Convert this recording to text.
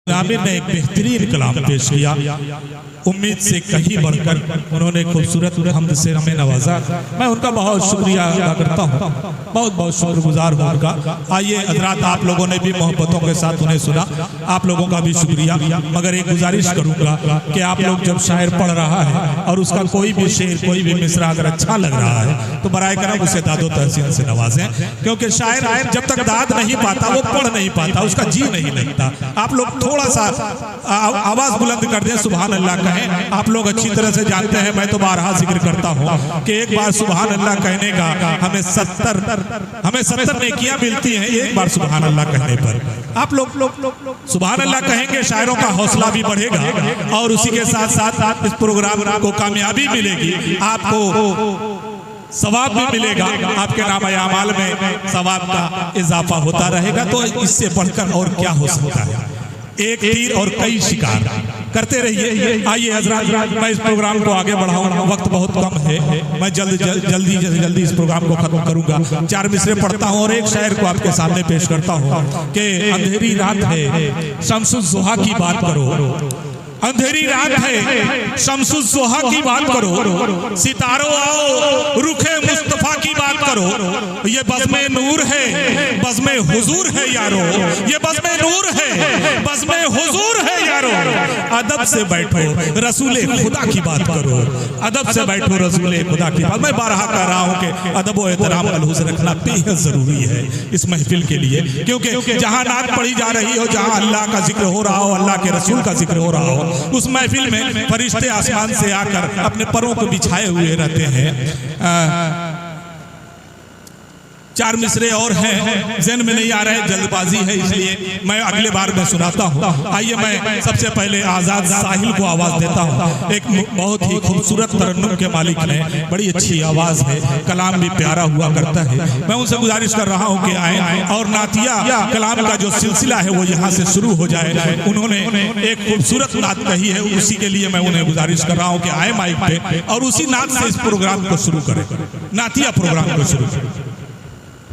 आमिर ने एक बेहतरीन कलाम पेश किया, उम्मीद से कहीं बढ़कर उन्होंने खूबसूरत हमद से हमें नवाजा। मैं उनका बहुत शुक्रिया अदा करता हूँ, बहुत बहुत शुक्रगुजार हूँ उनका। आइए हजरात, आप लोगों ने भी मोहब्बतों के साथ उन्हें सुना, आप लोगों का भी शुक्रिया। मगर एक गुजारिश करूँगा कि आप लोग जब शायर पढ़ रहा है और उसका कोई भी शेर, कोई भी मिसरा अगर अच्छा लग रहा है तो बराए करम उसे दादो तहसीन से नवाजें, क्योंकि शायर जब तक दाद नहीं पाता वो पढ़ नहीं पाता, उसका जी नहीं लगता। आप लोग थोड़ा सा आवाज बुलंद कर दें, सुभान अल्लाह कहें। आप लोग अच्छी तरह से जानते हैं, मैं तो बारहा जिक्र करता हूँ कि एक बार सुभान अल्लाह कहने का हमें 70 नेकियां मिलती हैं एक बार सुभान अल्लाह कहने पर। आप लोग सुभान अल्लाह कहेंगे, शायरों का हौसला भी बढ़ेगा और उसी के साथ साथ इस प्रोग्राम को कामयाबी मिलेगी, आपको सवाब भी मिलेगा, आपके नाम अमाल में सवाब का इजाफा होता रहेगा। तो इससे बढ़कर और क्या हो सकता है? एक तीर और कई शिकार करते रहिए। आइए हजरात, मैं इस प्रोग्राम को आगे बढ़ाऊंगा, वक्त बहुत कम है, मैं जल्दी इस प्रोग्राम को खत्म करूंगा। 4 मिसरे पढ़ता हूं और एक शायर को आपके सामने पेश करता हूं कि अंधेरी रात है शम्सुज़्ज़ोहा की बात करो, अंधेरी रात है शम्सुज़्ज़ोहा की बात करो, सितारों आओ रुखे मुस्तफा की बात करो। ये बज़्मे नूर है, बज़्मे हुजूर है यारो, ये बज़्मे नूर है, बज़्मे हुजूर है यारो। अदब से बैठो रसूले खुदा की बात करो, अदब से बैठो रसूले खुदा की बात। मैं बारहा कह रहा हूँ कि अदब व एहतराम मलहूज़ रखना बेहद जरूरी है इस महफिल के लिए, क्योंकि जहाँ नात पढ़ी जा रही हो, जहाँ अल्लाह का जिक्र हो रहा हो, अल्लाह के रसूल का जिक्र हो रहा हो, उस महफिल में फरिश्ते आसमान से आकर अपने परों को बिछाए हुए रहते हैं। 4 मिसरे और हैं, ज़हन में नहीं आ रहे, जल्दबाजी है इसलिए मैं अगले बार में सुनाता हूँ। आइए मैं सबसे पहले आज़ाद साहिल को आवाज़ देता हूँ। एक बहुत ही खूबसूरत तरन्नुम के मालिक हैं, बड़ी अच्छी आवाज़ है, कलाम भी प्यारा हुआ करता है। मैं उनसे गुजारिश कर रहा हूँ कि आए और नातिया कलाम का जो सिलसिला है वो यहाँ से शुरू हो जाए। उन्होंने एक खूबसूरत नात कही है, उसी के लिए मैं उन्हें गुजारिश कर रहा हूँ कि आए माइक पे और उसी नात से इस प्रोग्राम को शुरू करें, नातिया प्रोग्राम को शुरू करें।